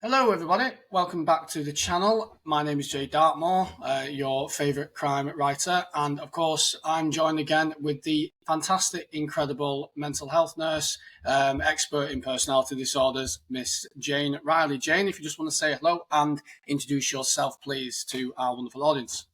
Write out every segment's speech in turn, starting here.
Hello everybody, welcome back to the channel. My name is Jay Darkmoore, your favourite crime writer, and of course I'm joined again with the fantastic, incredible mental health nurse, expert in personality disorders, Miss Jane Riley. Jane, if you just want to say hello and introduce yourself please to our wonderful audience.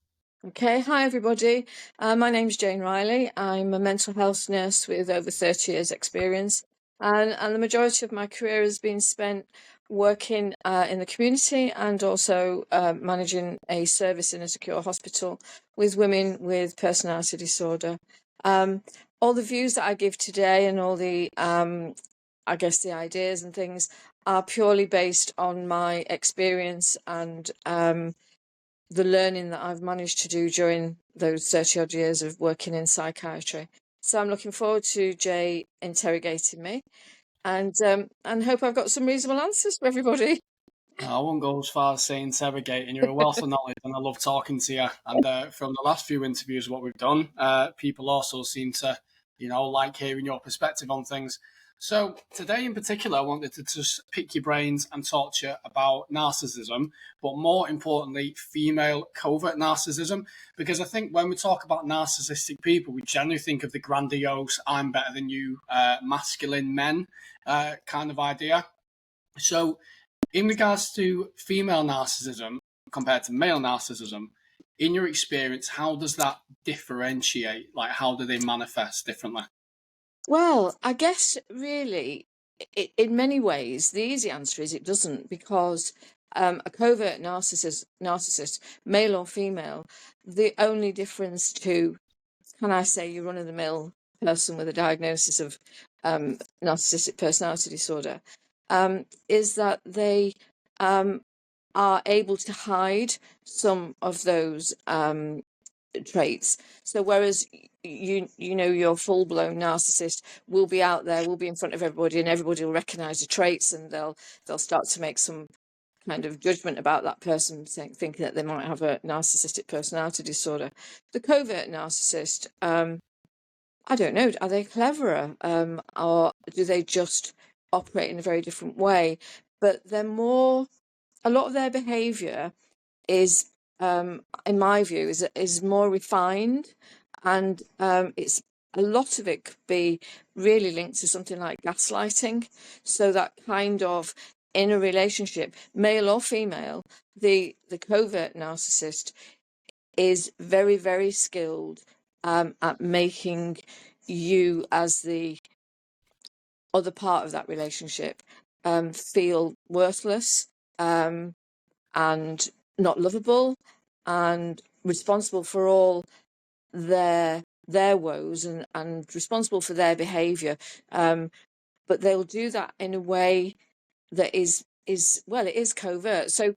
Okay, hi everybody. My name's Jane Riley. I'm a mental health nurse with over 30 years experience, and the majority of my career has been spent working in the community and also managing a service in a secure hospital with women with personality disorder. All the views that I give today and all the, I guess, the ideas and things are purely based on my experience and the learning that I've managed to do during those 30 odd years of working in psychiatry. So I'm looking forward to Jay interrogating me and hope I've got some reasonable answers for everybody. I won't go as far as saying interrogating. You're a wealth of knowledge, and I love talking to you. And from the last few interviews, what we've done, people also seem to, like hearing your perspective on things. So today, in particular, I wanted to just pick your brains and talk to you about narcissism, but more importantly, female covert narcissism. Because I think when we talk about narcissistic people, we generally think of the grandiose "I'm better than you," masculine men kind of idea. So in regards to female narcissism compared to male narcissism, in your experience, how does that differentiate? Like, how do they manifest differently? Well, I guess really, in many ways, the easy answer is it doesn't, because a covert narcissist, male or female, the only difference to, can I say, your run-of-the-mill person with a diagnosis of narcissistic personality disorder, is that they are able to hide some of those traits. So whereas your full-blown narcissist will be out there, will be in front of everybody, and everybody will recognize the traits, and they'll start to make some kind of judgment about that person, thinking that they might have a narcissistic personality disorder. The covert narcissist, I don't know, are they cleverer, or do they just operate in a very different way? But a lot of their behavior is, in my view, is more refined, and it's a lot of it could be really linked to something like gaslighting. So that kind of, in a relationship, male or female, the covert narcissist is very, very skilled at making you, as the other part of that relationship, feel worthless, and not lovable, and responsible for all their woes, and responsible for their behavior. But they'll do that in a way that is well, it is covert. So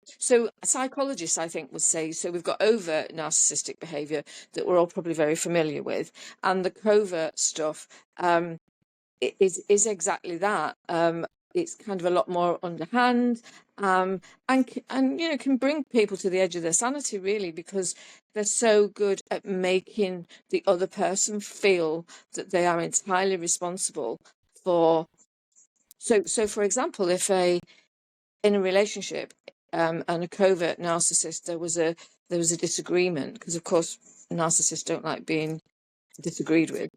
psychologists, I think, would say, so we've got overt narcissistic behavior that we're all probably very familiar with, and the covert stuff is exactly that. It's kind of a lot more underhand, and can bring people to the edge of their sanity, really, because they're so good at making the other person feel that they are entirely responsible for. So for example, if in a relationship, and a covert narcissist, there was a disagreement, because of course narcissists don't like being disagreed with.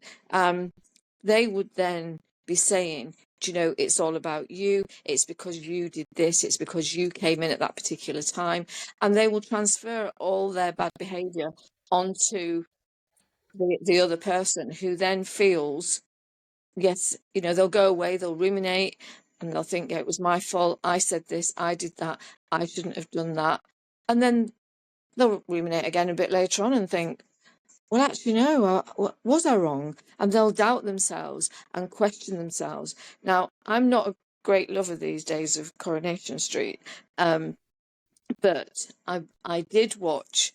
They would then be saying, it's all about you, it's because you did this, it's because you came in at that particular time, and they will transfer all their bad behavior onto the other person, who then feels, yes, they'll go away, they'll ruminate, and they'll think, yeah, it was my fault, I said this, I did that, I shouldn't have done that. And then they'll ruminate again a bit later on and think, well, actually, no, was I wrong? And they'll doubt themselves and question themselves. Now, I'm not a great lover these days of Coronation Street, but I did watch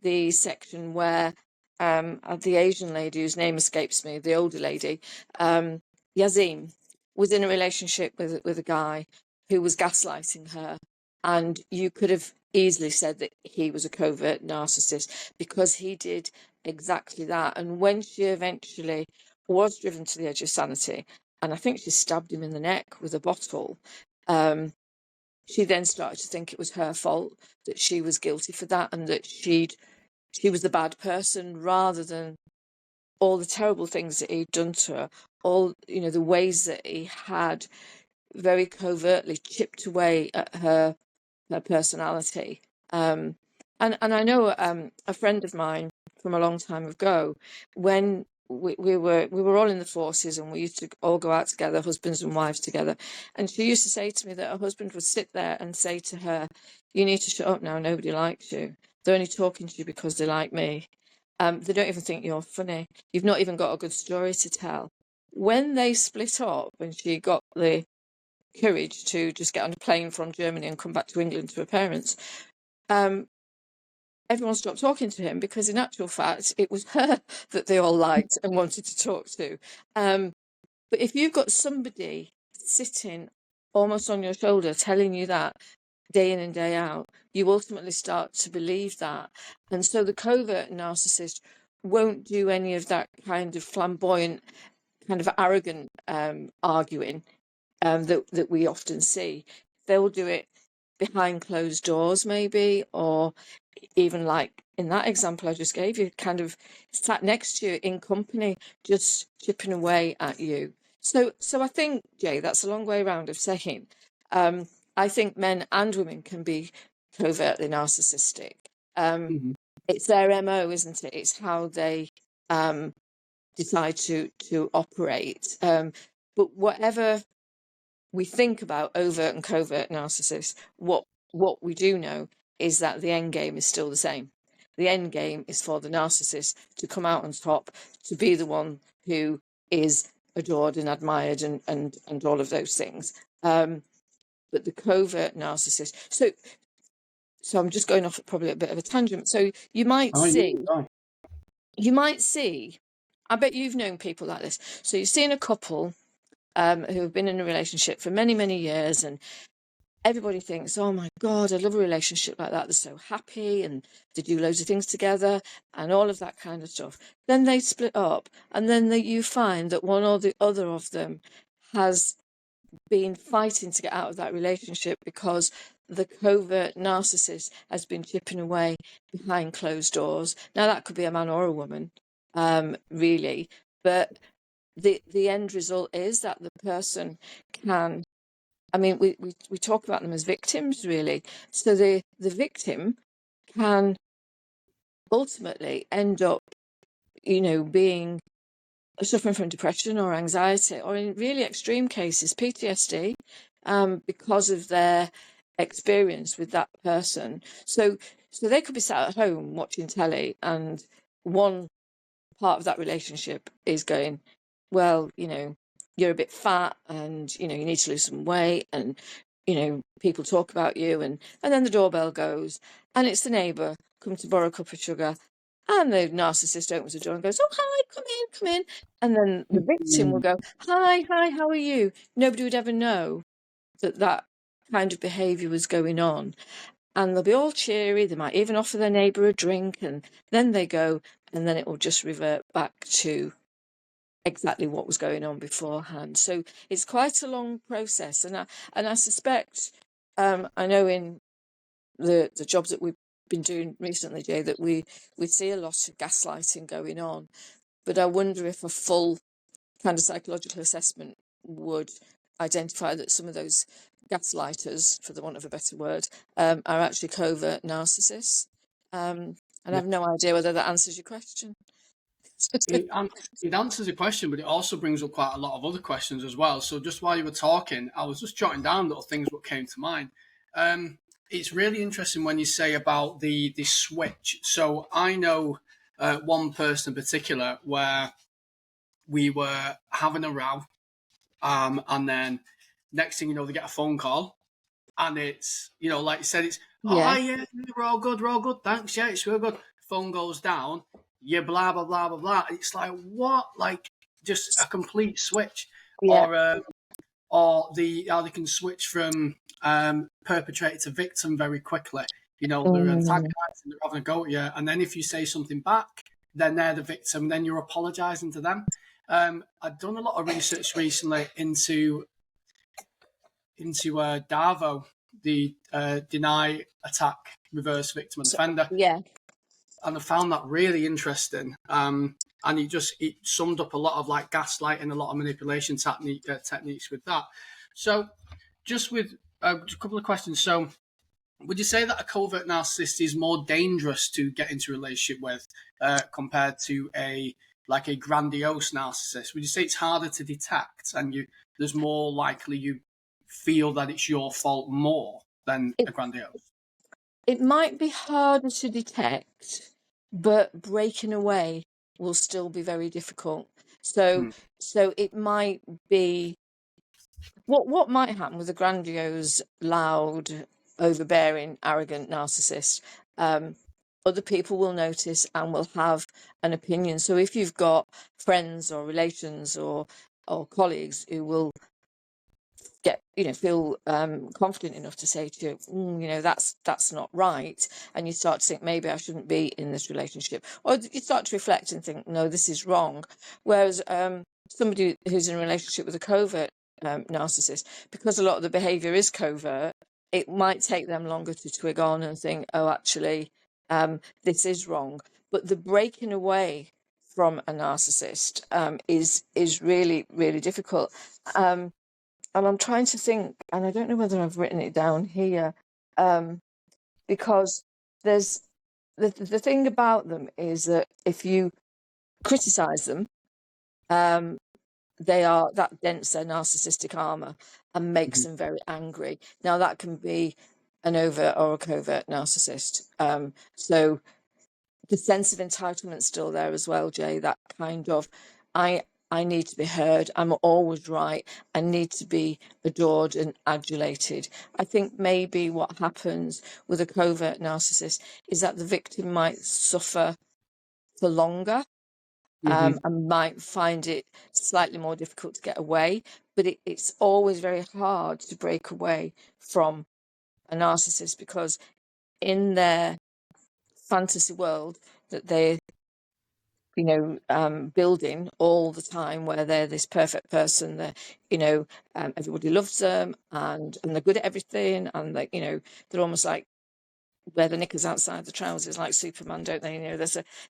the section where the Asian lady, whose name escapes me, the older lady, Yazim, was in a relationship with a guy who was gaslighting her. And you could have easily said that he was a covert narcissist, because he did exactly that. And when she eventually was driven to the edge of sanity, and I think she stabbed him in the neck with a bottle, she then started to think it was her fault, that she was guilty for that, and that she was the bad person, rather than all the terrible things that he'd done to her, all, you know, the ways that he had very covertly chipped away at her personality. And I know a friend of mine from a long time ago, when we were all in the forces, and we used to all go out together, husbands and wives together. And she used to say to me that her husband would sit there and say to her, "You need to shut up now. Nobody likes you. They're only talking to you because they like me. They don't even think you're funny. You've not even got a good story to tell." When they split up, and she got the courage to just get on a plane from Germany and come back to England to her parents, everyone stopped talking to him, because in actual fact it was her that they all liked and wanted to talk to. But if you've got somebody sitting almost on your shoulder telling you that day in and day out, you ultimately start to believe that. And so the covert narcissist won't do any of that kind of flamboyant, kind of arrogant arguing that we often see. They'll do it behind closed doors, maybe, or even like in that example I just gave you, kind of sat next to you in company, just chipping away at you. So I think, Jay, that's a long way around of saying, I think men and women can be covertly narcissistic. It's their MO, isn't it? It's how they decide to operate. But whatever we think about overt and covert narcissists, what we do know is that the end game is still the same. The end game is for the narcissist to come out on top, to be the one who is adored and admired, and all of those things. But the covert narcissist. So I'm just going off at probably a bit of a tangent. So you might see. I bet you've known people like this. So you've seen a couple who have been in a relationship for many, many years, and everybody thinks, "Oh my God, I love a relationship like that. They're so happy, and they do loads of things together, and all of that kind of stuff." Then they split up, and then you find that one or the other of them has been fighting to get out of that relationship, because the covert narcissist has been chipping away behind closed doors. Now, that could be a man or a woman, really, but the end result is that the person can, I mean, we talk about them as victims, really. So the victim can ultimately end up, being suffering from depression or anxiety, or in really extreme cases, PTSD, because of their experience with that person. So they could be sat at home watching telly, and one part of that relationship is going, "Well, you're a bit fat, and you need to lose some weight, and people talk about you," and then the doorbell goes, and it's the neighbour come to borrow a cup of sugar, and the narcissist opens the door and goes, "Oh, hi, come in," and then the victim will go, "Hi, how are you?" Nobody would ever know that kind of behaviour was going on, and they'll be all cheery. They might even offer their neighbour a drink, and then they go, and then it will just revert back to exactly what was going on beforehand. So it's quite a long process, and I suspect, I know in the jobs that we've been doing recently, Jay, that we see a lot of gaslighting going on, but I wonder if a full kind of psychological assessment would identify that some of those gaslighters, for the want of a better word, are actually covert narcissists. And I have no idea whether that answers your question. It answers the question, but it also brings up quite a lot of other questions as well. So just while you were talking, I was just jotting down little things what came to mind. It's really interesting when you say about the switch. So I know one person in particular where we were having a row, and then next thing you know, they get a phone call, and it's, like you said, it's, Yeah. "Oh yeah, we're all good, thanks, yeah, it's real good." Phone goes down, yeah, blah blah blah blah blah. It's like, what? Like, just a complete switch. Yeah. Or how they can switch from perpetrator to victim very quickly. They're antagonizing, they're having a go at you, and then if you say something back, then they're the victim. Then you're apologizing to them. I've done a lot of research recently into Darvo, the deny, attack, reverse victim and offender. Yeah. And I found that really interesting. And it summed up a lot of like gaslighting, a lot of manipulation techniques with that. So just with a couple of questions. So would you say that a covert narcissist is more dangerous to get into a relationship with compared to a grandiose narcissist? Would you say it's harder to detect, and there's more likely you feel that it's your fault more than It, a grandiose? it might be harder to detect, but breaking away will still be very difficult. So, Mm. so it might be what might happen with a grandiose, loud, overbearing, arrogant narcissist. Other people will notice and will have an opinion. So if you've got friends or relations or colleagues who will feel confident enough to say to you, that's not right, and you start to think maybe I shouldn't be in this relationship, or you start to reflect and think no, this is wrong. Whereas somebody who's in a relationship with a covert narcissist, because a lot of the behavior is covert, it might take them longer to twig on and think, oh, actually, this is wrong. But the breaking away from a narcissist is really, really difficult. And I'm trying to think, and I don't know whether I've written it down here, because there's the thing about them is that if you criticize them, that dents their narcissistic armor and makes them very angry. Now that can be an overt or a covert narcissist. So the sense of entitlement still there as well, Jay. That kind of, I need to be heard. I'm always right. I need to be adored and adulated. I think maybe what happens with a covert narcissist is that the victim might suffer for longer, and might find it slightly more difficult to get away. But it's always very hard to break away from a narcissist, because in their fantasy world that they're building all the time, where they're this perfect person, everybody loves them, and they're good at everything, and they're almost like wear the knickers outside the trousers like Superman, don't they?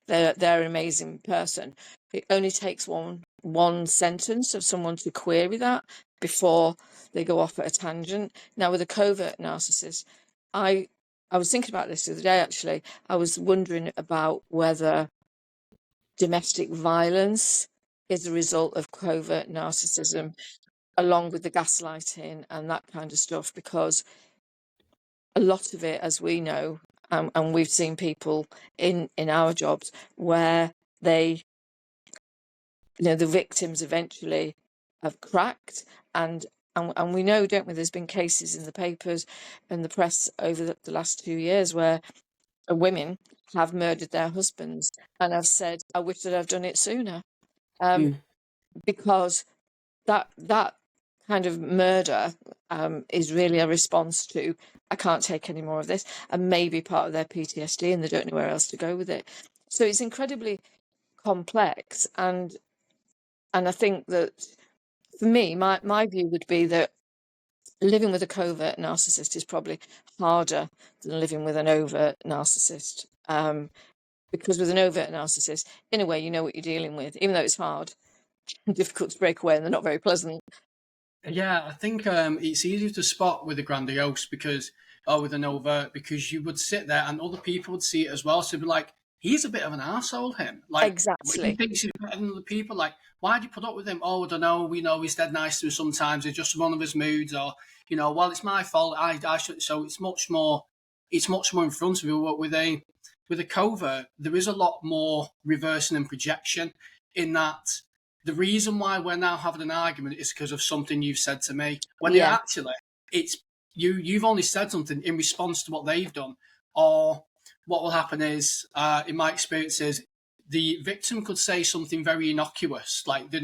They're an amazing person. It only takes one sentence of someone to query that before they go off at a tangent. Now with a covert narcissist, I was thinking about this the other day, actually. I was wondering about whether domestic violence is a result of covert narcissism, along with the gaslighting and that kind of stuff, because a lot of it, as we know, and we've seen people in our jobs where the victims eventually have cracked, and we know, don't we, there's been cases in the papers and the press over the last 2 years where women have murdered their husbands and have said, I wish that I've done it sooner. Because that kind of murder is really a response to, I can't take any more of this, and maybe part of their PTSD, and they don't know where else to go with it. So it's incredibly complex, and I think that for me, my view would be that living with a covert narcissist is probably harder than living with an overt narcissist. Because with an overt narcissist, in a way, you know what you're dealing with, even though it's hard and difficult to break away, and they're not very pleasant. Yeah, I think it's easier to spot with a grandiose or with an overt, because you would sit there and other people would see it as well. So be like, he's a bit of an arsehole, him. Like, he Exactly. thinks he's better than other people. Like, why'd you put up with him? Oh, I don't know. We know he's dead nice to us sometimes. It's just one of his moods, or, well, it's my fault. I should. So it's much more in front of you. But with a covert, there is a lot more reversing and projection, in that the reason why we're now having an argument is because of something you've said to me. When it Yeah. actually, it's you've only said something in response to what they've done. Or what will happen is, in my experience, is the victim could say something very innocuous, like they're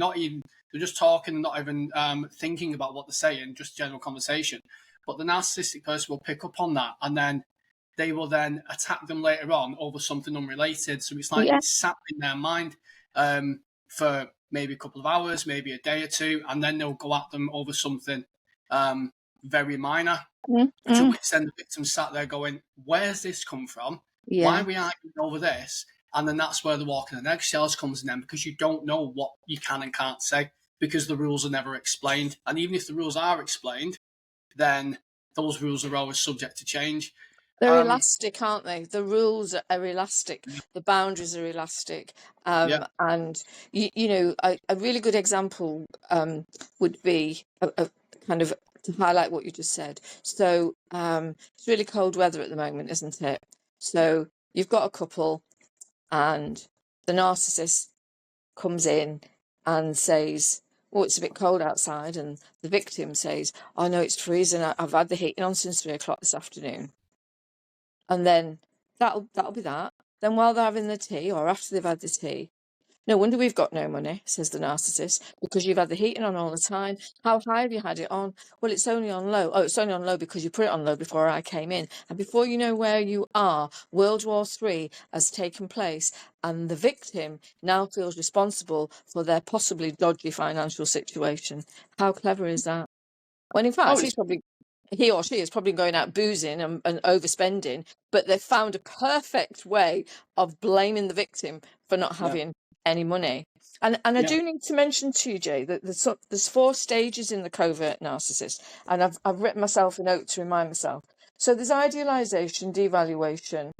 just talking and not even thinking about what they're saying, just general conversation. But the narcissistic person will pick up on that, and then they will then attack them later on over something unrelated. So it's like Yeah. it's sat in their mind for maybe a couple of hours, maybe a day or two, and then they'll go at them over something very minor. To Mm-mm. which then the victim sat there going, where's this come from? Why Yeah, are we arguing over this? And then that's where the walking on eggshells comes in then, because you don't know what you can and can't say because the rules are never explained. And even if the rules are explained, then those rules are always subject to change. they're elastic, aren't they? The rules are elastic, the boundaries are elastic. Yeah. And you know, a really good example would be a kind of to highlight what you just said. So it's really cold weather at the moment, isn't it? So you've got a couple, and the narcissist comes in and says, "Oh, it's a bit cold outside," and the victim says, "I know it's freezing. I've had the heating on since 3 o'clock this afternoon." And then that'll be that. Then while they're having the tea, or after they've had the tea, "No wonder we've got no money," says the narcissist, "because you've had the heating on all the time. How high have you had it on?" "Well, it's only on low." "Oh, it's only on low because you put it on low before I came in." And before you know where you are, World War III has taken place, and the victim now feels responsible for their possibly dodgy financial situation. How clever is that? When in Oh, fact, it's he or she is probably going out boozing and overspending, but they've found a perfect way of blaming the victim for not yeah, having any money. And I yeah. do need to mention to you, Jay, that there's 4 stages in the covert narcissist, and I've written myself a note to remind myself. So there's idealization, devaluation,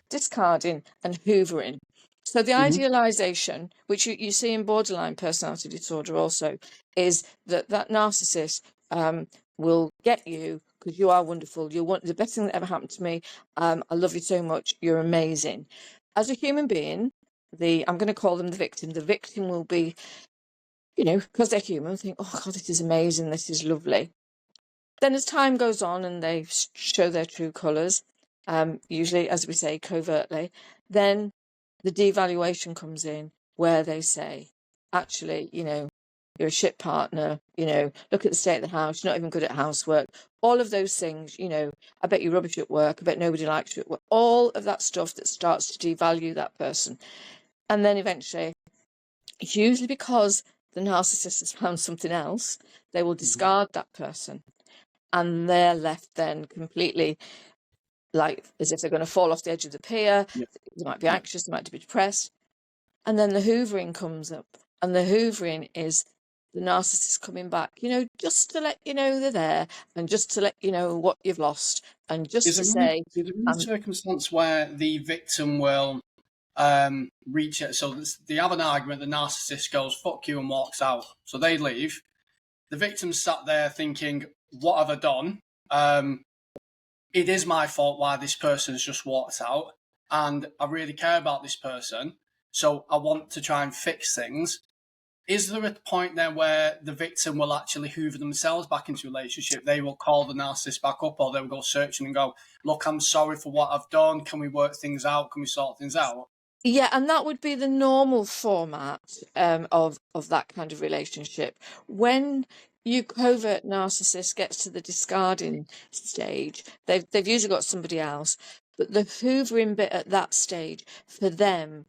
discarding, and hoovering. So the Mm-hmm. idealization, which you see in borderline personality disorder also, is that narcissist will get you because you are wonderful. You're the best thing that ever happened to me. I love you so much. You're amazing. As a human being, I'm going to call them the victim. The victim will be, you know, because they're human, think, "Oh God, this is amazing. This is lovely." Then as time goes on and they show their true colours, usually, as we say, covertly, then the devaluation comes in where they say, "Actually, you know, you're a shit partner, you know, look at the state of the house, you're not even good at housework." All of those things, you know, "I bet you're rubbish at work, I bet nobody likes you at work." All of that stuff that starts to devalue that person. And then eventually, usually because the narcissist has found something else, they will Mm-hmm. discard that person, and they're left then completely like as if they're going to fall off the edge of the pier. Yeah, They might be yeah. anxious, they might be depressed. And then the hoovering comes up. And the hoovering is the narcissist coming back, you know, just to let you know they're there, and just to let you know what you've lost, and just to say, Is there any circumstance where the victim will reach it? So they have an argument, the narcissist goes, fuck you, and walks out. So they leave. The victim's sat there thinking, what have I done? It is my fault why this person's just walked out. And I really care about this person. So I want to try and fix things. Is there a point then where the victim will actually hoover themselves back into a relationship? They will call the narcissist back up, or they will go searching and go, look, I'm sorry for what I've done. Can we work things out? Can we sort things out? yeah, and that would be the normal format of that kind of relationship. When you covert narcissist gets to the discarding stage, they've usually got somebody else, but the hoovering bit at that stage for them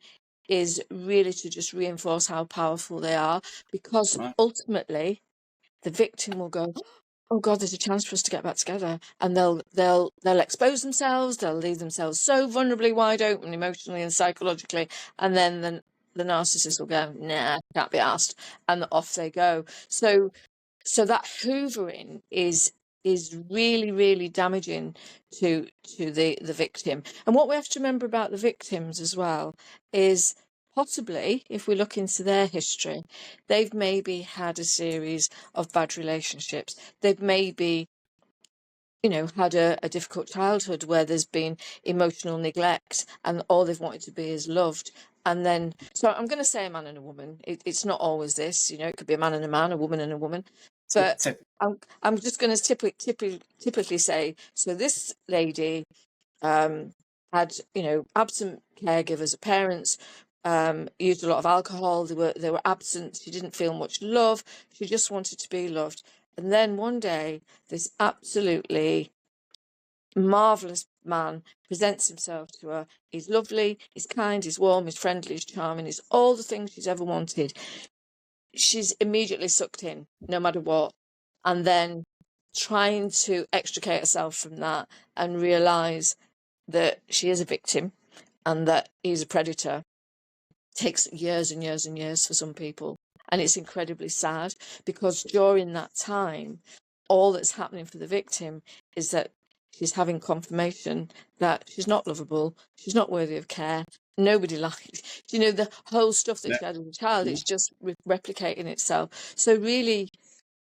is really to just reinforce how powerful they are, because Right. ultimately the victim will go, "Oh God, there's a chance for us to get back together," and they'll expose themselves, they'll leave themselves so vulnerably wide open emotionally and psychologically, and then the narcissist will go, "Nah, can't be asked," and off they go. So that hoovering is really, really damaging to the victim. And what we have to remember about the victims as well is possibly, if we look into their history, they've maybe had a series of bad relationships. They've maybe, you know, had a difficult childhood where there's been emotional neglect, and all they've wanted to be is loved. And then, so I'm going to say a man and a woman. It's not always this, you know, it could be a man and a man, a woman and a woman. But I'm just going to typically say, so this lady had, you know, absent caregivers, parents used a lot of alcohol. They were absent. She didn't feel much love. She just wanted to be loved. And then one day, this absolutely marvelous man presents himself to her. He's lovely, he's kind, he's warm, he's friendly, he's charming, he's all the things she's ever wanted. She's immediately sucked in, no matter what. And then trying to extricate herself from that and realize that she is a victim and that he's a predator takes years and years and years for some people. And it's incredibly sad because during that time, all that's happening for the victim is that she's having confirmation that she's not lovable, she's not worthy of care, nobody likes, you know, the whole stuff that she had as a child, it's just replicating itself. So really,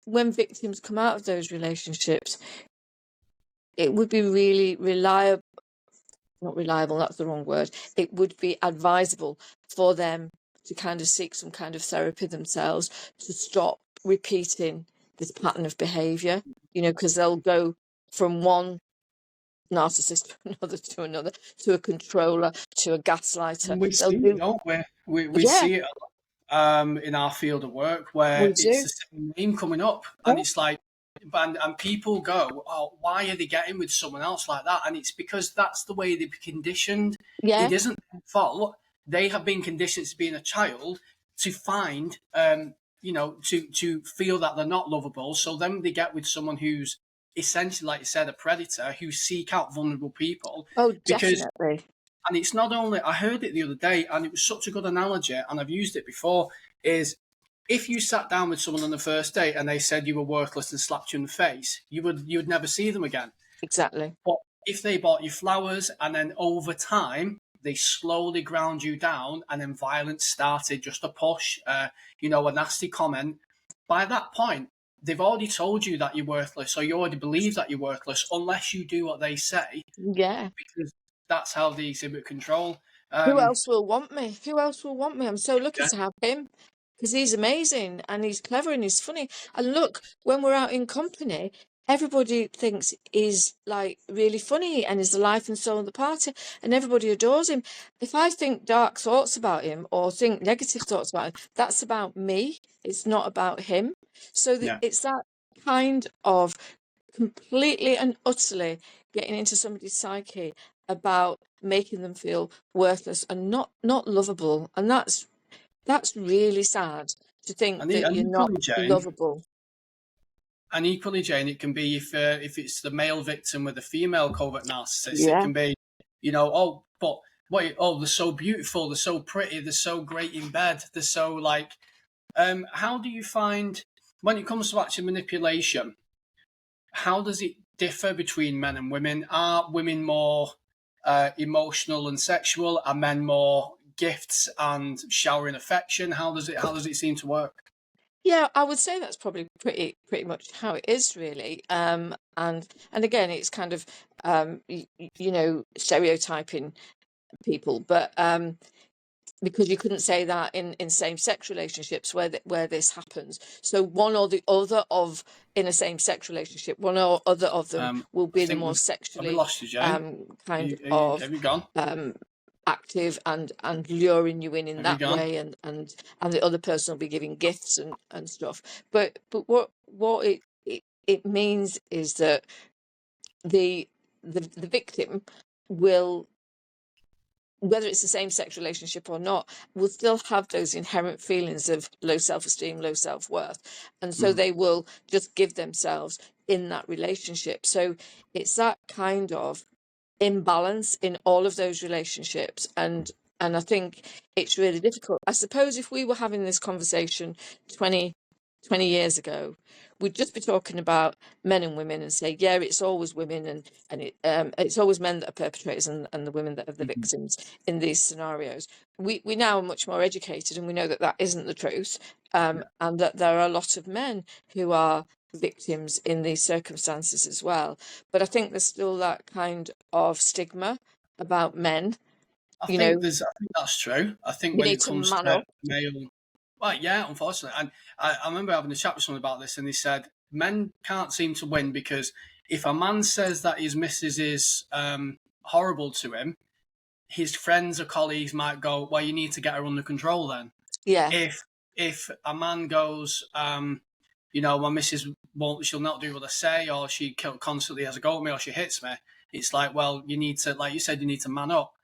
when victims come out of those relationships, it would be really reliable, not reliable, that's the wrong word. It would be advisable for them to kind of seek some kind of therapy themselves to stop repeating this pattern of behavior, you know, because they'll go from one narcissist to another, to a controller, to a gaslighter. We They'll see it, do, don't we? We yeah, see it in our field of work where we it's do. the same name coming up, Yeah, and it's like, and people go, "Oh, why are they getting with someone else like that?" And it's because that's the way they've been conditioned. yeah, It isn't their fault. They have been conditioned to being a child to find, to feel that they're not lovable. So then they get with someone who's essentially, like you said, a predator who seek out vulnerable people oh, because. definitely. And it's not only, I heard it the other day, and it was such a good analogy, and I've used it before, is if you sat down with someone on the first date and they said you were worthless and slapped you in the face, you would never see them again. Exactly. But if they bought you flowers and then over time they slowly ground you down and then violence started, just a push, a nasty comment, by that point, they've already told you that you're worthless, or you already believe that you're worthless unless you do what they say, Yeah. because that's how they exhibit control. Who Um, else will want me? Who else will want me? I'm so lucky yeah, to have him because he's amazing and he's clever and he's funny. And look, when we're out in company, everybody thinks he's like really funny and is the life and soul of the party, and everybody adores him. If I think dark thoughts about him or think negative thoughts about him, that's about me. It's not about him. So yeah. it's that kind of completely and utterly getting into somebody's psyche about making them feel worthless and not lovable, and that's really sad to think And, that and you're not equally, Jane, lovable. it can be if it's the male victim with a female covert narcissist, it Yeah. can be, but wait, they're so beautiful, they're so pretty, they're so great in bed, they're so like, how do you find when it comes to actual manipulation? How does it differ between men and women? Are women more emotional and sexual? Are men more gifts and showering affection? How does it seem to work? Yeah, I would say that's probably pretty much how it is really. And again, it's kind of stereotyping people, but because you couldn't say that in same-sex relationships where this happens. So one or the other of in a same-sex relationship, one or other of them will I be the think more we've probably sexually lost you, Jane. kind of Have you gone? active and luring you in Have you that gone? way, and the other person will be giving gifts and stuff. But what it means is that the victim will, whether it's the same sex relationship or not, will still have those inherent feelings of low self-esteem, low self-worth. And so Mm. they will just give themselves in that relationship. So it's that kind of imbalance in all of those relationships. And I think it's really difficult. I suppose if we were having this conversation 20 years ago, we'd just be talking about men and women and say, yeah, it's always women it's always men that are perpetrators and the women that are the Mhm. victims in these scenarios. We now are much more educated and we know that that isn't the truth, Yeah. and that there are a lot of men who are victims in these circumstances as well. But I think there's still that kind of stigma about men. You know, I think that's true. I think you when need it to comes man to up. male, well, yeah, unfortunately, and I remember having a chat with someone about this, and they said men can't seem to win because if a man says that his missus is horrible to him, his friends or colleagues might go, "Well, you need to get her under control." Then, Yeah, if a man goes, my missus won't, she'll not do what I say, or she constantly has a go at me, or she hits me. It's like, well, you need to, like you said, you need to man up.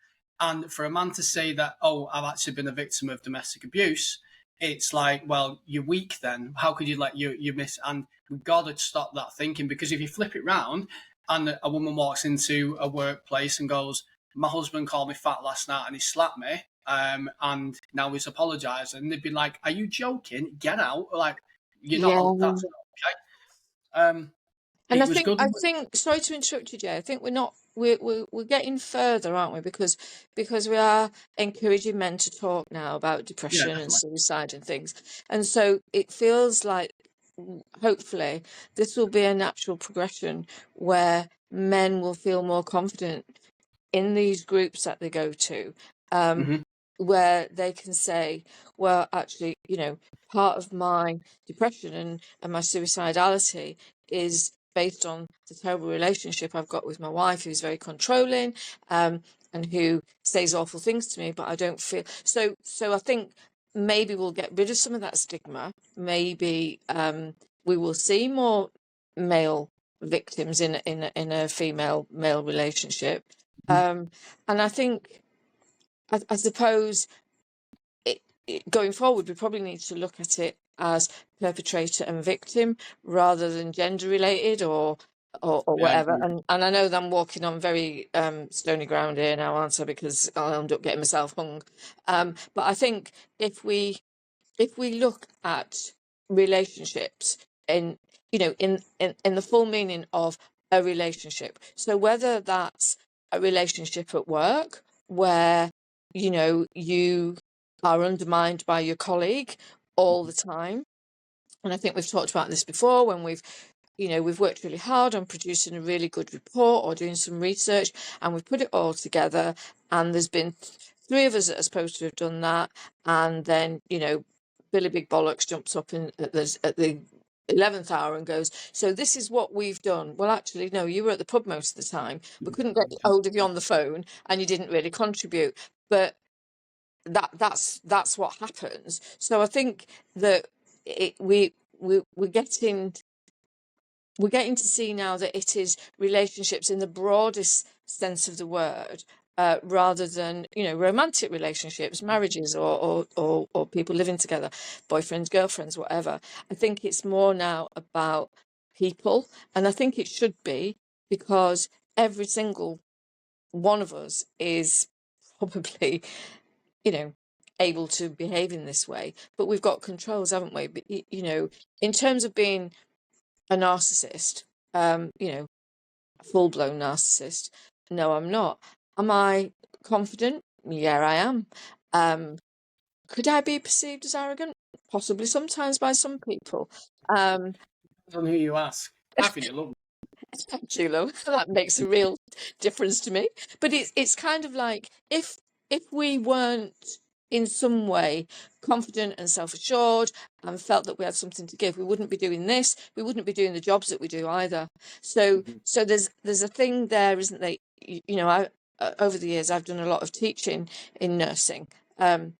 And for a man to say that, oh, I've actually been a victim of domestic abuse, it's like, well, you're weak then. How could you let you miss? And we've got to stop that thinking, because if you flip it round and a woman walks into a workplace and goes, my husband called me fat last night and he slapped me, and now he's apologising, they'd be like, are you joking? Get out. Like, you're Yeah. not, that's not okay. And It was good. I think, sorry to interrupt you, Jay. I think we're getting further, aren't we? Because we are encouraging men to talk now about Yeah, depression and definitely. suicide and things, and so it feels like hopefully this will be a natural progression where men will feel more confident in these groups that they go to, Mm-hmm. where they can say, well, actually, part of my depression and my suicidality is based on the terrible relationship I've got with my wife, who's very controlling, and who says awful things to me, but I don't feel so. So I think maybe we'll get rid of some of that stigma. Maybe we will see more male victims in a female male relationship, and I think I suppose going forward, we probably need to look at it as perpetrator and victim rather than gender related or Yeah, whatever. And I know that I'm walking on very stony ground here now, aren't I? Because I'll end up getting myself hung. But I think if we look at relationships in in the full meaning of a relationship, so whether that's a relationship at work where you are undermined by your colleague all the time, and I think we've talked about this before when we've worked really hard on producing a really good report or doing some research, and we've put it all together, and there's been three of us that are supposed to have done that, and then Billy Big Bollocks jumps up at the 11th hour and goes, so this is what we've done. Well, actually, no, you were at the pub most of the time, we couldn't get hold of you on the phone, and you didn't really contribute. But that's what happens. So I think that we're getting to see now that it is relationships in the broadest sense of the word, rather than romantic relationships, marriages, or people living together, boyfriends, girlfriends, whatever. I think it's more now about people, and I think it should be, because every single one of us is probably able to behave in this way, but we've got controls, haven't we? But in terms of being a narcissist, a full-blown narcissist, no, I'm not. Am I confident? Yeah, I am. Could I be perceived as arrogant? Possibly sometimes by some people. Depends on who you ask. I think you love. Julo, that makes a real difference to me. But it's kind of like if we weren't in some way confident and self-assured and felt that we had something to give, we wouldn't be doing this. We wouldn't be doing the jobs that we do either. So there's a thing there, isn't there? I over the years I've done a lot of teaching in nursing. To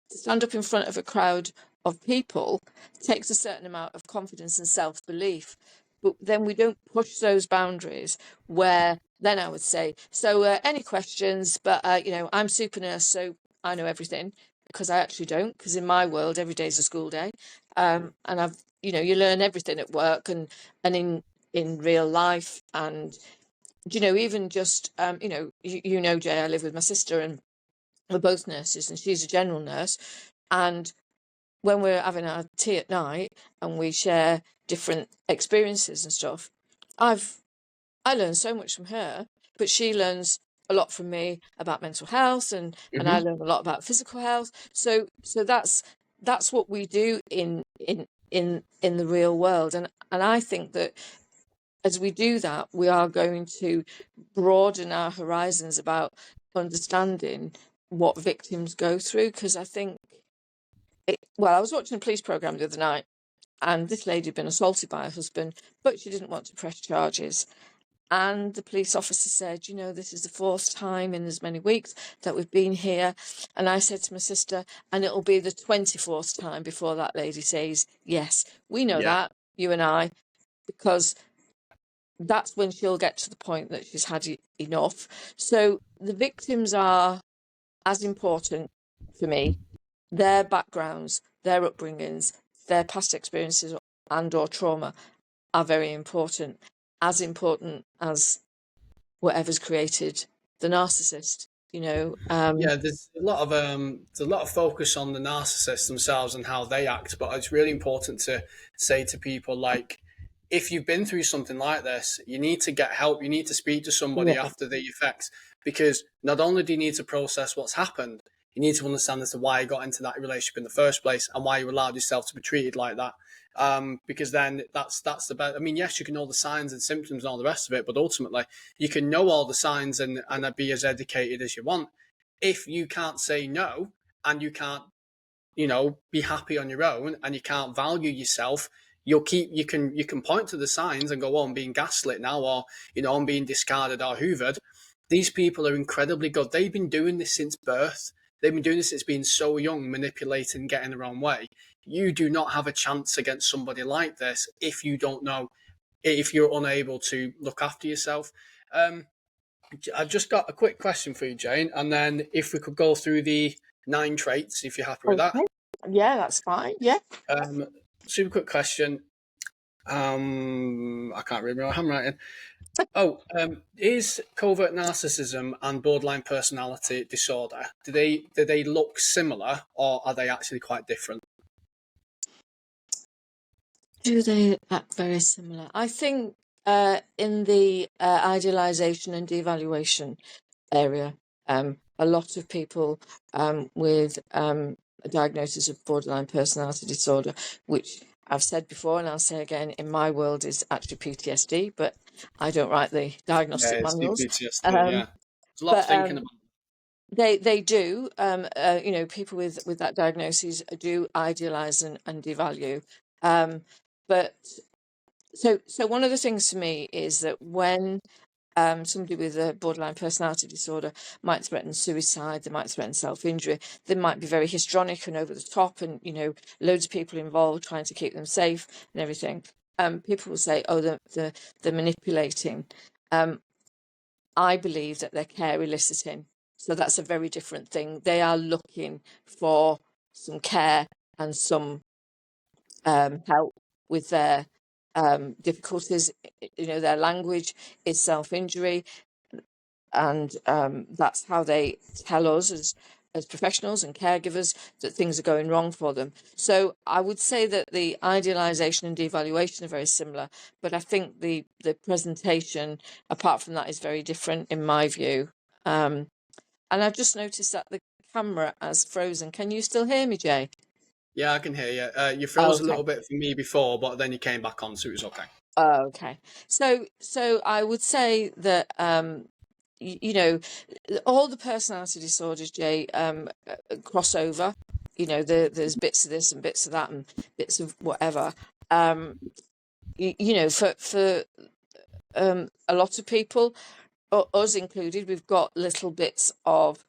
stand up in front of a crowd of people takes a certain amount of confidence and self-belief, but then we don't push those boundaries, where then I would say, so any questions, but I'm super nurse, so I know everything, because I actually don't, because in my world every day's a school day, and I've you learn everything at work and in real life, and even just Jay, I live with my sister, and we're both nurses, and she's a general nurse, and when we're having our tea at night and we share different experiences and stuff, I learn so much from her, but she learns a lot from me about mental health, and I learn a lot about physical health. So that's what we do in the real world, and I think that as we do that, we are going to broaden our horizons about understanding what victims go through, because I think I was watching a police programme the other night, and this lady had been assaulted by her husband, but she didn't want to press charges. And the police officer said, this is the fourth time in as many weeks that we've been here. And I said to my sister, and it'll be the 24th time before that lady says, yes, we know that, you and I, because that's when she'll get to the point that she's had enough. So the victims are as important for me, their backgrounds, their upbringings, their past experiences and or trauma, are very important as whatever's created the narcissist, you know. Yeah, there's a lot of focus on the narcissists themselves and how they act, but it's really important to say to people like, if you've been through something like this, you need to get help. You need to speak to somebody Yeah, after the effects, because not only do you need to process what's happened, you need to understand as to why you got into that relationship in the first place and why you allowed yourself to be treated like that. Because then that's the best. I mean, yes, you can know the signs and symptoms and all the rest of it, but ultimately, you can know all the signs and be as educated as you want. If you can't say no and you can't, be happy on your own and you can't value yourself, you can point to the signs and go, oh, I'm being gaslit now, or I'm being discarded or hoovered. These people are incredibly good. They've been doing this since birth. They've been doing this since being so young, manipulating, getting the wrong way. You do not have a chance against somebody like this if you don't know, if you're unable to look after yourself. I've just got a quick question for you, Jane, and then if we could go through the 9 traits, if you're happy with that. okay, yeah, that's fine. Yeah. Super quick question. I can't read my handwriting. Oh, is covert narcissism and borderline personality disorder, do they look similar, or are they actually quite different? Do they act very similar? I think in the idealization and devaluation area, a lot of people with a diagnosis of borderline personality disorder, which I've said before and I'll say again, in my world is actually PTSD, but I don't write the Yeah, diagnostic it's manuals. PTSD, yeah. Um, There's a lot of but thinking about they do, people with that diagnosis do idealize and devalue. But so one of the things for me is that when somebody with a borderline personality disorder might threaten suicide, they might threaten self-injury, they might be very histrionic and over the top, and loads of people involved trying to keep them safe and everything. People will say, oh, they're manipulating. I believe that they're care eliciting, so that's a very different thing. They are looking for some care and some help with their difficulties. Their language is self-injury, and that's how they tell us as professionals and caregivers that things are going wrong for them. So I would say that the idealization and devaluation are very similar, but I think the presentation, apart from that, is very different in my view. And I've just noticed that the camera has frozen. Can you still hear me, Jay? Yeah, I can hear you. You froze a Okay. little bit for me before, but then you came back on, so it was okay. Okay. So I would say that all the personality disorders, Jay, cross over. There's bits of this and bits of that and bits of whatever. For a lot of people, us included, we've got little bits of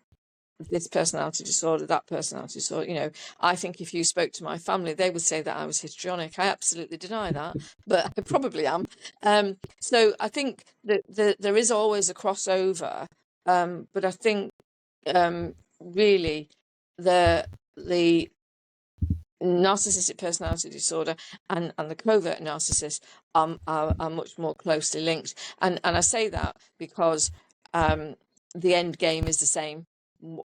this personality disorder, that personality disorder. I think if you spoke to my family, they would say that I was histrionic. I absolutely deny that, but I probably am. So I think that there is always a crossover, but I think really the narcissistic personality disorder and the covert narcissist are much more closely linked. And I say that because the end game is the same.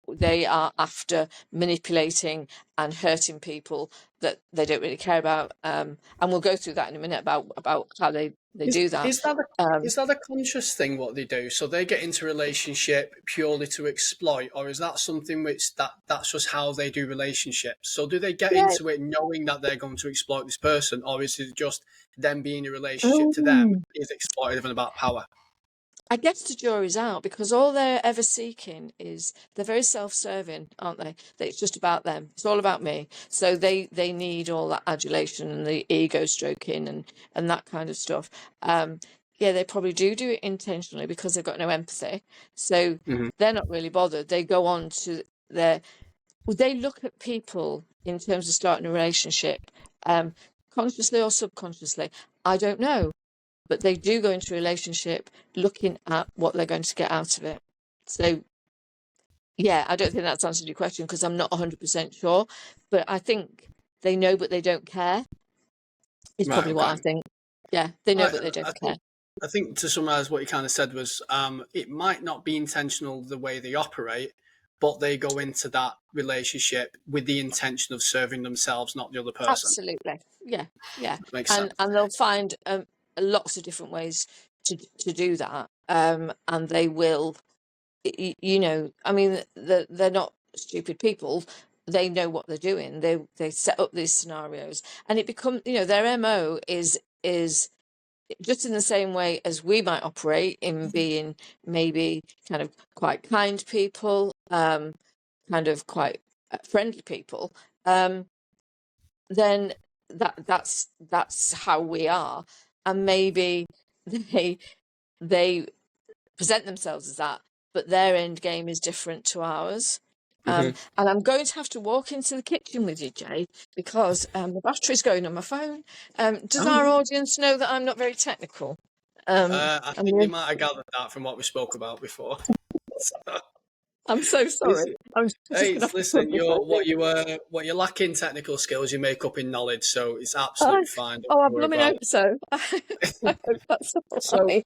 They are after manipulating and hurting people that they don't really care about. And we'll go through that in a minute about how they Is do that. is that a Um, is that a conscious thing what they do? So they get into a relationship purely to exploit, or is that something which that's just how they do relationships? So do they get yeah. into it knowing that they're going to exploit this person, or is it just them being in a relationship to them Mm. is exploitative and about power? I guess the jury's out because all they're ever seeking is they're very self-serving, aren't they? That it's just about them. It's all about me. So they need all that adulation and the ego stroking and that kind of stuff. Yeah, they probably do it intentionally because they've got no empathy. So Hmm. they're not really bothered. They go on to they look at people in terms of starting a relationship, um, consciously or subconsciously. I don't know, but they do go into a relationship looking at what they're going to get out of it. So, yeah, I don't think that's answered your question because I'm not 100% sure, but I think they know, but they don't care is Right. probably what Okay. I think. Yeah, they know, I, but they I don't care. think I think to summarize what you kind of said was it might not be intentional the way they operate, but they go into that relationship with the intention of serving themselves, not the other person. Absolutely. Yeah, yeah. That makes And sense. they'll find lots of different ways to do that. And they will, you know, I mean, they're not stupid people. They know what they're doing. They set up these scenarios, and it becomes, you know, their MO is just in the same way as we might operate in being maybe kind of quite kind people, kind of quite friendly people. Then that's how we are, and maybe they they present themselves as that, but their end game is different to ours. Hmm. And I'm going to have to walk into the kitchen with you, Jay, because the battery's going on my phone. Does Oh, our no. audience know that I'm not very technical? I And think they might have gathered that from what we spoke about before. So, I'm so sorry. listen, I'm just hey, going to have to listen, plug this you're in. what you lack in technical skills, you make up in knowledge. So it's Oh, absolutely fine. Don't oh, I worry blooming about hope so. I hope that's all So, right.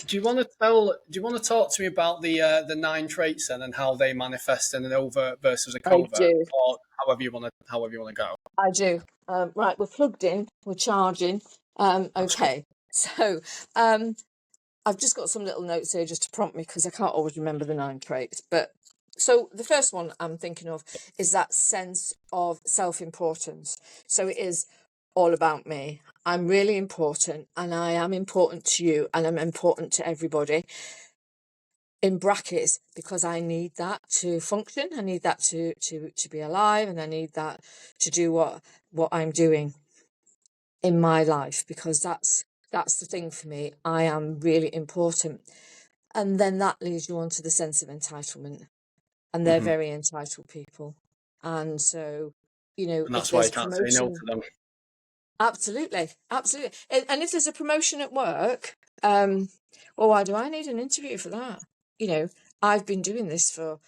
do you want to tell? Do you want to talk to me about the nine traits then, and how they manifest in an overt versus a I covert, do. or however you want to go? I do. Right, we're plugged in. We're charging. That's good. Okay. So, um, I've just got some little notes here just to prompt me because I can't always remember the nine traits. But so the first one I'm thinking of is that sense of self-importance. So it is all about me. I'm really important, and I am important to you, and I'm important to everybody. In brackets, because I need that to function. I need that to be alive, and I need that to do what I'm doing in my life, because that's the thing for me. I am really important. And then that leads you on to the sense of entitlement. And they're Hmm. very entitled people. And so, you know, And if that's why there's you a can't say no promotion, to them. absolutely, absolutely. And if there's a promotion at work, well, why do I need an interview for that? You know, I've been doing this for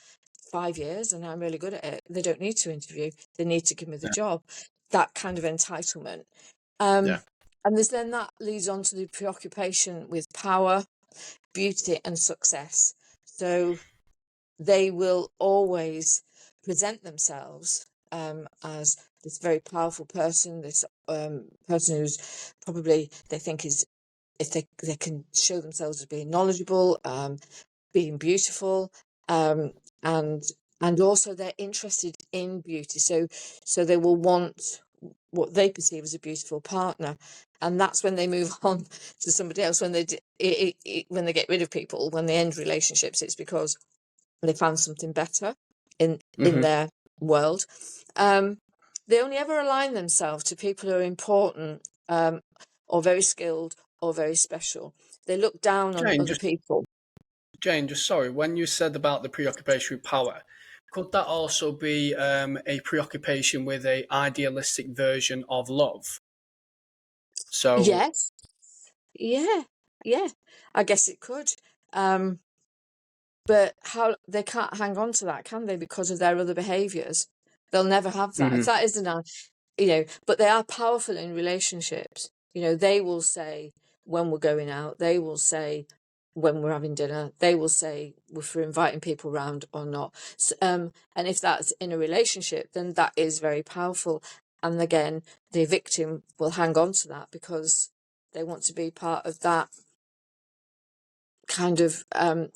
5 years and I'm really good at it. They don't need to interview. They need to give me the Yeah, job. That kind of entitlement. yeah. Um, and there's then that leads on to the preoccupation with power, beauty, and success. So they will always present themselves as this very powerful person, this person who's probably they think is, if they can show themselves as being knowledgeable, being beautiful, um, and also they're interested in beauty. So they will want what they perceive as a beautiful partner, and that's when they move on to somebody else. When when they get rid of people, when they end relationships, it's because they found something better in Hmm. their world. Um, they only ever align themselves to people who are important, or very skilled or very special. They look down on Jane, other just people. Jane, just sorry. When you said about the preoccupation with power, could that also be a preoccupation with a idealistic version of love? So, Yes, yeah, yeah. I guess it could. Um, but how they can't hang on to that, can they? Because of their other behaviours, they'll never have that. If mhm. that isn't a, you know, but they are powerful in relationships. You know, they will say when we're going out, they will say when we're having dinner, they will say if we're inviting people round or not. And if that's in a relationship, then that is very powerful. And again, the victim will hang on to that because they want to be part of that kind of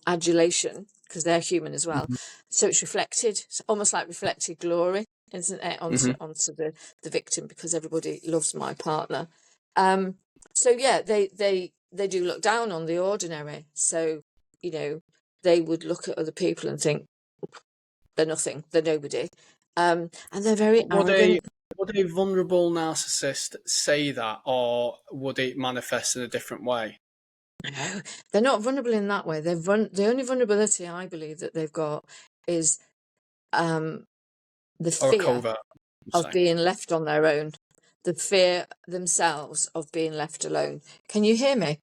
adulation because they're human as well. Mhm. So it's reflected, it's almost like reflected glory, isn't it, onto Mhm. the victim, because everybody loves my partner. Um, so yeah, they do look down on the ordinary. So, you know, they would look at other people and think they're nothing, they're nobody. And they're very But arrogant. would a vulnerable narcissist say that, or would it manifest in a different way, No, they're not vulnerable in that way. The only vulnerability I believe that they've got is um, the or a fear covert? I'm of saying. being left on their own, the fear themselves of being left alone. Can you hear me?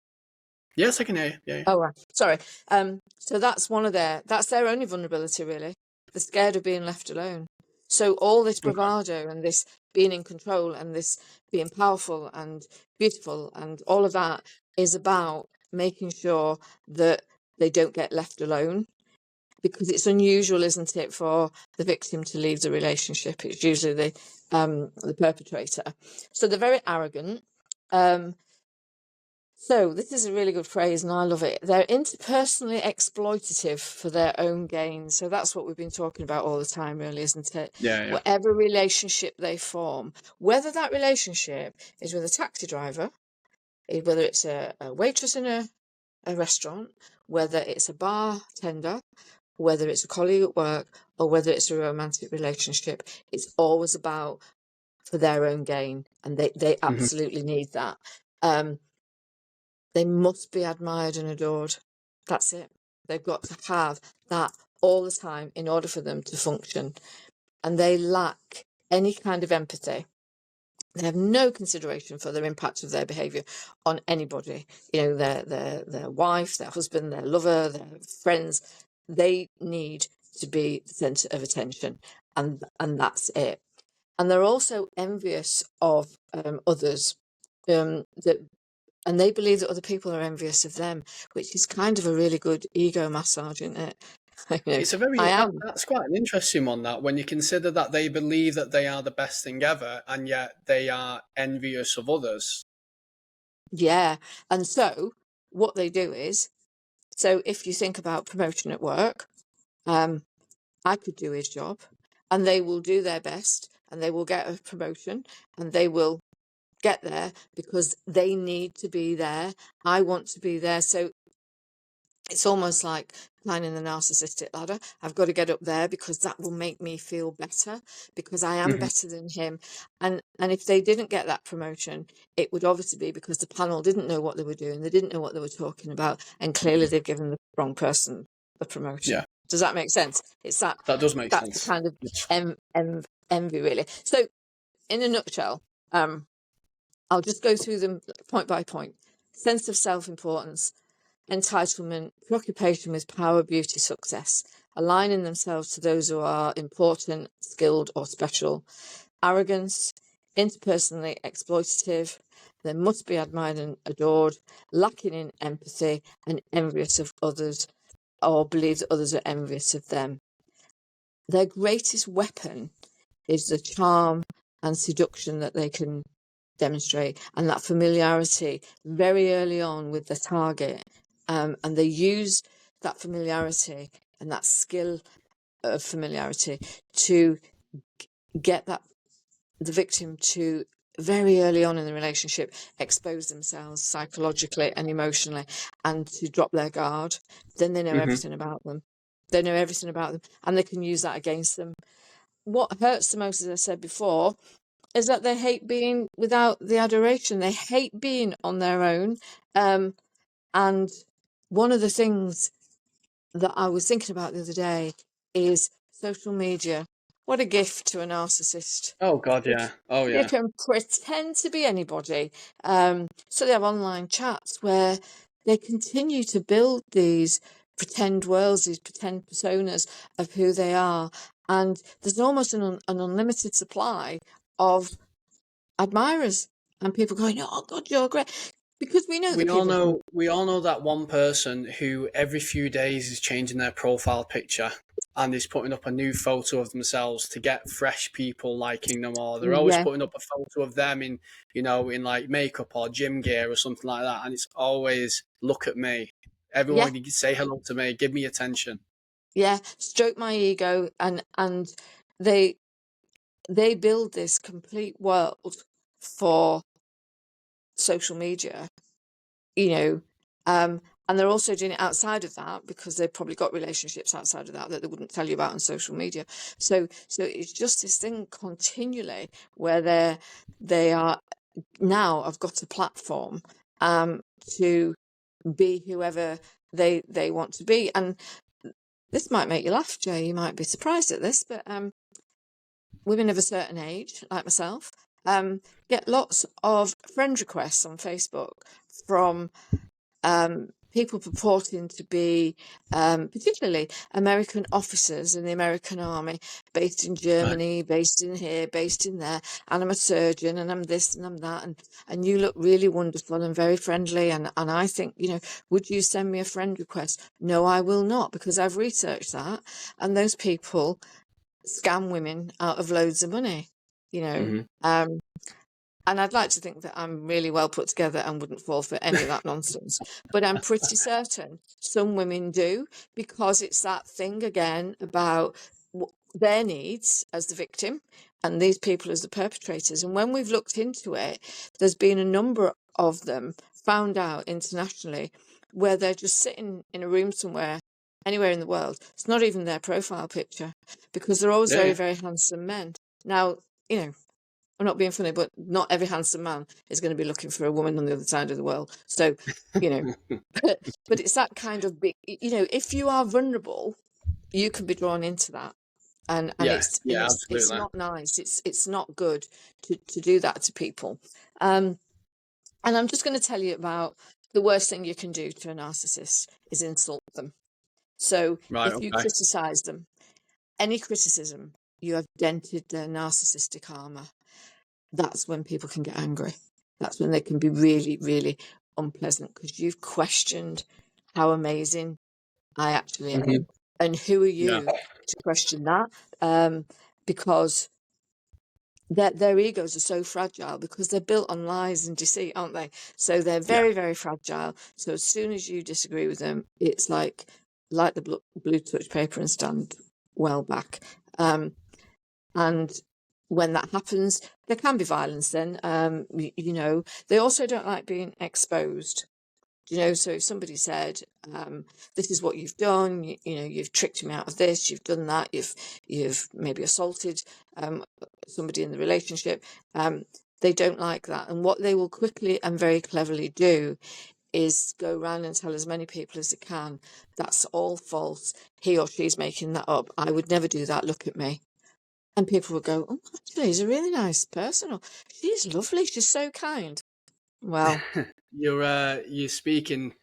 Yes, I can hear you. Yeah, yeah. Oh, right. Sorry. So that's that's their only vulnerability, really. They're scared of being left alone. So all this Okay. bravado and this being in control and this being powerful and beautiful and all of that is about making sure that they don't get left alone, because it's unusual, isn't it, for the victim to leave the relationship. It's usually the perpetrator. So they're very arrogant. So this is a really good phrase, and I love it. They're interpersonally exploitative for their own gain. So that's what we've been talking about all the time, really, isn't it? Yeah, yeah. Whatever relationship they form, whether that relationship is with a taxi driver, whether it's a waitress in a restaurant, whether it's a bartender, whether it's a colleague at work, or whether it's a romantic relationship, it's always about for their own gain, and they absolutely need that. They must be admired and adored. That's it. They've got to have that all the time in order for them to function. And they lack any kind of empathy. They have no consideration for the impact of their behaviour on anybody. You know, their wife, their husband, their lover, their friends. They need to be the centre of attention, and that's it. And they're also envious of others. And they believe that other people are envious of them, which is kind of a really good ego massage, isn't it? It's a very I am. that's quite an interesting one, that when you consider that they believe that they are the best thing ever, and yet they are envious of others. Yeah. And so what they do is, so if you think about promotion at work, I could do his job, and they will do their best, and they will get a promotion, and they will get there because they need to be there. I want to be there. So it's almost like climbing the narcissistic ladder. I've got to get up there because that will make me feel better, because I am better than him. And if they didn't get that promotion, it would obviously be because the panel didn't know what they were doing. They didn't know what they were talking about. And clearly they've given the wrong person the promotion. Yeah. Does that make sense? It's that does make that's sense. the kind of envy, really. So in a nutshell, I'll just go through them point by point. Sense of self-importance, entitlement, preoccupation with power, beauty, success, aligning themselves to those who are important, skilled, or special. Arrogance, interpersonally exploitative, they must be admired and adored, lacking in empathy, and envious of others, or believe that others are envious of them. Their greatest weapon is the charm and seduction that they can demonstrate, and that familiarity very early on with the target, and they use that familiarity and that skill of familiarity to get the victim to very early on in the relationship expose themselves psychologically and emotionally, and to drop their guard. Then they know everything about them. They know everything about them, and they can use that against them. What hurts the most, as I said before, is that they hate being without the adoration. They hate being on their own. And one of the things that I was thinking about the other day is social media. What a gift to a narcissist. Oh God, yeah. Oh You yeah. can pretend to be anybody. So they have online chats where they continue to build these pretend worlds, these pretend personas of who they are. And there's almost an unlimited supply of admirers and people going, "Oh God, you're great," because we know that people We all know that one person who every few days is changing their profile picture and is putting up a new photo of themselves to get fresh people liking them, or they're always yeah, putting up a photo of them in, in like makeup or gym gear or something like that, and it's always, look at me, yeah, everyone say hello to me, give me attention. yeah, stroke my ego, and they build this complete world for social media, you know, and they're also doing it outside of that because they've probably got relationships outside of that they wouldn't tell you about on social media. So it's just this thing continually where they are now have got a platform to be whoever they want to be. And this might make you laugh, Jay. You might be surprised at this, but women of a certain age, like myself, get lots of friend requests on Facebook from people purporting to be particularly American officers in the American army, based in Germany, based in here, based in there, and I'm a surgeon and I'm this and I'm that, and you look really wonderful and very friendly, and I think, you know, would you send me a friend request? No, I will not, because I've researched that, and those people scam women out of loads of money, you know. And I'd like to think that I'm really well put together and wouldn't fall for any of that nonsense. But I'm pretty certain some women do, because it's that thing again about their needs as the victim and these people as the perpetrators. And when we've looked into it, there's been a number of them found out internationally where they're just sitting in a room somewhere, anywhere in the world. It's not even their profile picture, because they're always very, very handsome men. Now, you know, I'm not being funny, but not every handsome man is going to be looking for a woman on the other side of the world. So, you know, but it's that kind of big, you know, if you are vulnerable, you can be drawn into that. And it's absolutely. not nice. It's not good to do that to people. And I'm just going to tell you about the worst thing you can do to a narcissist is insult them. So if you criticize them, any criticism, you have dented their narcissistic armor. That's when people can get angry. That's when they can be really, really unpleasant, because you've questioned how amazing I actually am. And who are you to question that? Because their egos are so fragile, because they're built on lies and deceit, aren't they? So they're very, very fragile. So as soon as you disagree with them, it's like the blue touch paper and stand well back. And when that happens, there can be violence then. You know, they also don't like being exposed. You know, so if somebody said, this is what you've done, you know, you've tricked me out of this, you've done that, you've maybe assaulted somebody in the relationship, they don't like that. And what they will quickly and very cleverly do is go around and tell as many people as they can, that's all false, he or she's making that up, I would never do that, look at me. And people would go, oh, actually, he's a really nice person. Or, she's lovely. She's so kind. Well, you're speaking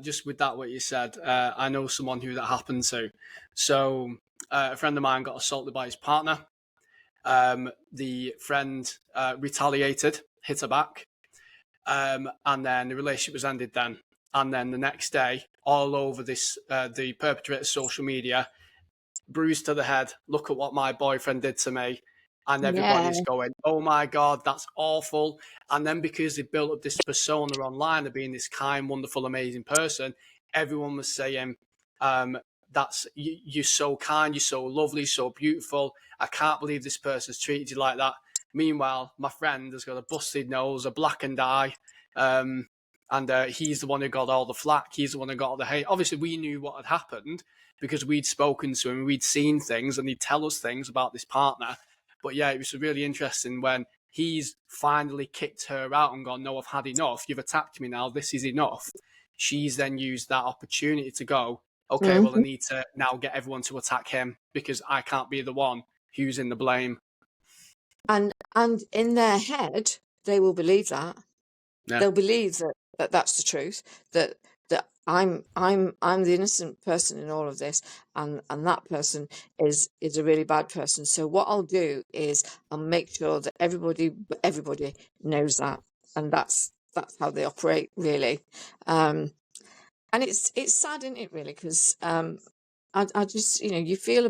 just with that what you said. I know someone who that happened to. So a friend of mine got assaulted by his partner. The friend retaliated, hit her back, and then the relationship was ended. Then and then the next day, all over this the perpetrator's social media, bruised to the head, look at what my boyfriend did to me. And everybody's going, oh my God, that's awful. And then because they built up this persona online of being this kind, wonderful, amazing person, everyone was saying, that's you're so kind, you're so lovely, so beautiful. I can't believe this person's treated you like that. Meanwhile, my friend has got a busted nose, a blackened eye, and he's the one who got all the flack. He's the one who got all the hate. Obviously, we knew what had happened because we'd spoken to him, we'd seen things, and he'd tell us things about this partner. But yeah, it was really interesting when he's finally kicked her out and gone, no, I've had enough. You've attacked me now. This is enough. She's then used that opportunity to go, okay, well, I need to now get everyone to attack him because I can't be the one who's in the blame. And in their head, they will believe that. Yeah. They'll believe that that's the truth, that I'm the innocent person in all of this, and that person is a really bad person. So what I'll do is I'll make sure that everybody knows that, and that's how they operate, really. And it's sad, isn't it, really? Because I just, you know, you feel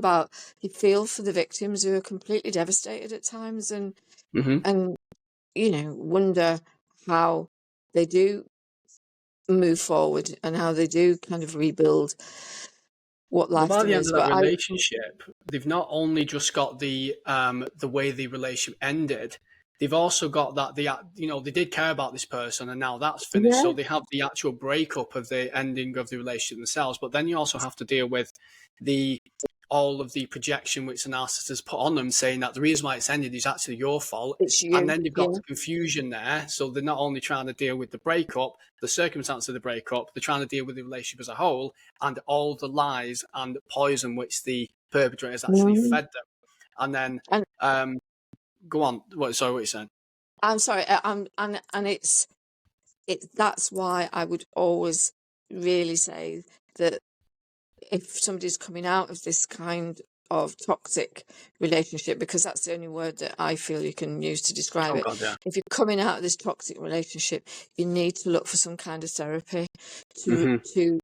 for the victims who are completely devastated at times, and you know, wonder how they do move forward and how they do kind of rebuild what life by the end is. of that relationship, they've not only just got the way the relationship ended, they've also got that they did care about this person and now that's finished. So they have the actual breakup of the ending of the relationship themselves. But then you also have to deal with all of the projection which the narcissist put on them, saying that the reason why it's ended is actually your fault. It's you. And then you've got the confusion there. So they're not only trying to deal with the breakup, the circumstance of the breakup, they're trying to deal with the relationship as a whole and all the lies and poison which the perpetrators actually fed them. And then, go on. What are you saying? I'm sorry. And it's that's why I would always really say that if somebody's coming out of this kind of toxic relationship, because that's the only word that I feel you can use to describe Oh it. God, yeah. If you're coming out of this toxic relationship, you need to look for some kind of therapy to hmm to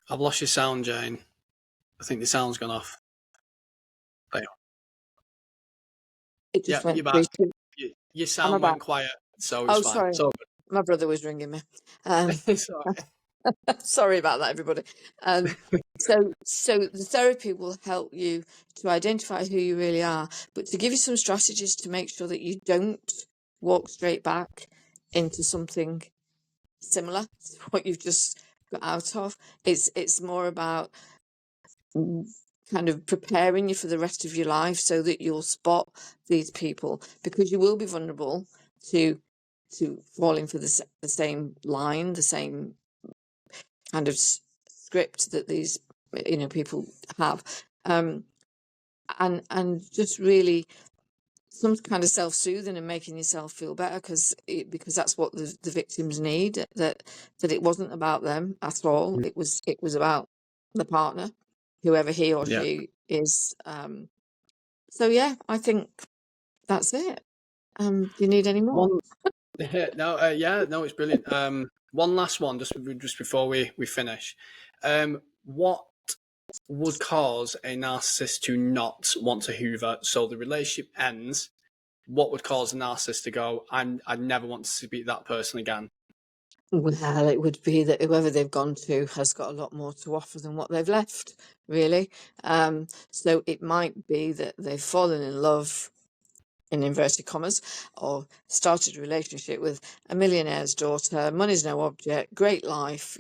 I've lost your sound, Jane. I think the sound's gone off. There you are. it just Yeah, you're went back. through. Your I'm sound about. went quiet, so it's Oh, fine. sorry, So my brother was ringing me. Um, it's all right. sorry about that, everybody. Um, so the therapy will help you to identify who you really are, but to give you some strategies to make sure that you don't walk straight back into something similar to what you've just got out of. It's more about kind of preparing you for the rest of your life so that you'll spot these people, because you will be vulnerable to falling for the same line, the same kind of script that these people have, and just really some kind of self-soothing and making yourself feel better, because that's what the victims need, that it wasn't about them at all. It was about the partner, whoever he or Yeah. she is. So yeah, I think that's it. Do you need any more? One. No. Yeah. No. It's brilliant. One last one, just before we finish. What would cause a narcissist to not want to hoover? So the relationship ends. What would cause a narcissist to go, I never want to be that person again? Well, it would be that whoever they've gone to has got a lot more to offer than what they've left, really. So it might be that they've fallen in love, in inverted commas, or started a relationship with a millionaire's daughter. Money's no object, great life,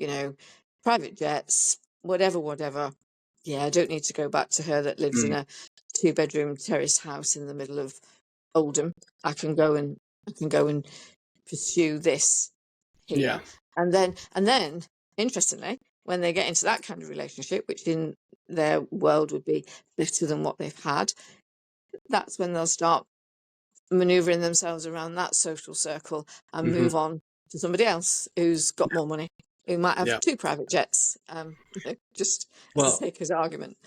private jets, whatever. Yeah, I don't need to go back to her that lives in Mm, a 2-bedroom terrace house in the middle of Oldham. I can go and pursue this yeah. here. And then interestingly, when they get into that kind of relationship, which in their world would be better than what they've had, that's when they'll start maneuvering themselves around that social circle and hmm move on to somebody else who's got more money, who might have Yeah. 2 private jets, just as the Well, sake of argument.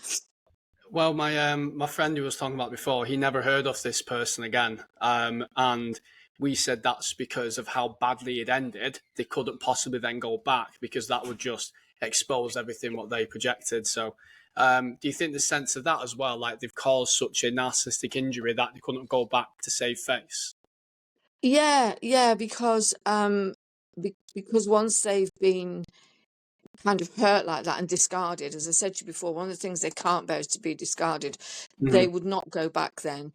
Well, my friend who was talking about before, he never heard of this person again, and we said that's because of how badly it ended. They couldn't possibly then go back because that would just expose everything what they projected. So, do you think the sense of that as well, like they've caused such a narcissistic injury that they couldn't go back to save face? Yeah, because once they've been kind of hurt like that and discarded, as I said to you before, one of the things they can't bear is to be discarded. They hmm would not go back then,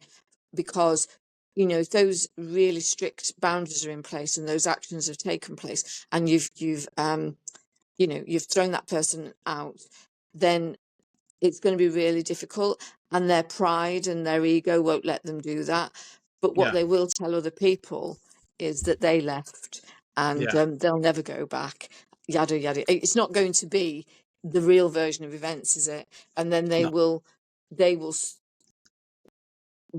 because if those really strict boundaries are in place and those actions have taken place, and you've thrown that person out, then it's going to be really difficult, and their pride and their ego won't let them do that. But what Yeah, they will tell other people is that they left, and yeah, they'll never go back, yada yada. It's not going to be the real version of events, is it? And then they no, will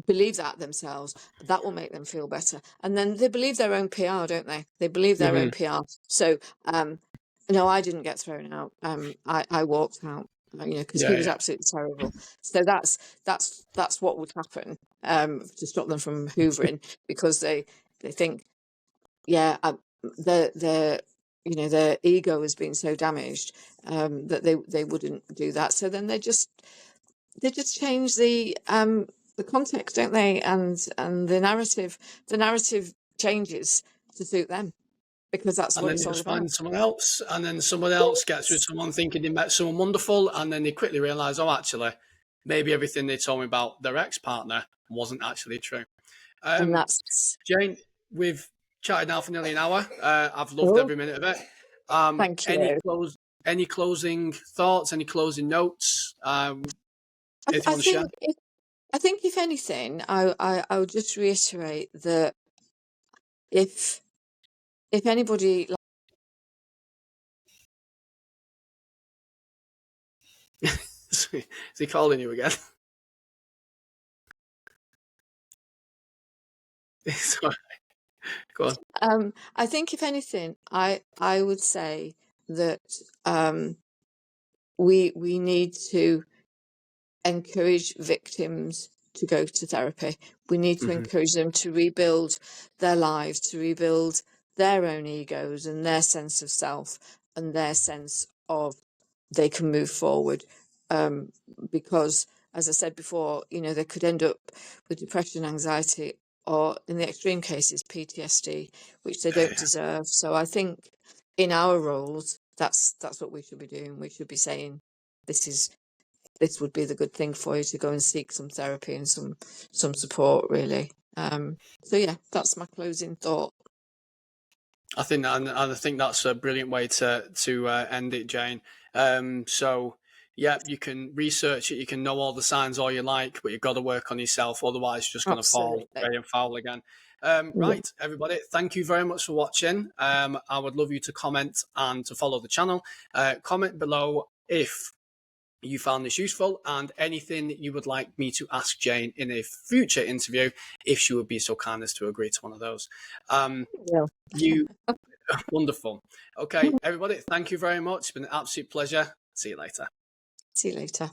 believe that themselves. That will make them feel better, and then they believe their own PR, don't they? They believe their hmm own PR. So no, I didn't get thrown out. I walked out, because he yeah, was yeah, absolutely terrible. So that's what would happen, to stop them from hoovering, because they think, yeah, their ego has been so damaged, that they wouldn't do that. So then they just change the context, don't they? And the narrative changes to suit them, because that's and what then it's they all just about. find someone else, and then someone else gets with someone thinking they met someone wonderful, and then they quickly realise, oh, actually, maybe everything they told me about their ex-partner wasn't actually true. And Um, that's Jane, we've chatted now for nearly an hour. I've loved oh, every minute of it. thank you. Any closing thoughts? Any closing notes? I, th- Anything you I want to share? think if, I think if anything, I would just reiterate that if anybody, Is he calling you again? It's all right. Go on. I think if anything, I would say that we need to encourage victims to go to therapy. We need to encourage them to rebuild their lives, to rebuild their own egos and their sense of self and their sense of they can move forward. Because, as I said before, they could end up with depression, anxiety, or in the extreme cases, PTSD, which they don't deserve. So I think in our roles, that's what we should be doing. We should be saying, this would be the good thing for you, to go and seek some therapy and some support, really. So yeah, that's my closing thought. I think that, and I think that's a brilliant way to end it, Jane. So yeah, you can research it, you can know all the signs all you like, but you've got to work on yourself, otherwise you're just going to fall Absolutely. grey and foul again. Yeah. Right, everybody, thank you very much for watching. I would love you to comment and to follow the channel. Comment below if you found this useful and anything that you would like me to ask Jane in a future interview, if she would be so kind as to agree to one of those. You Wonderful. Okay, everybody, thank you very much. It's been an absolute pleasure. See you later. See you later.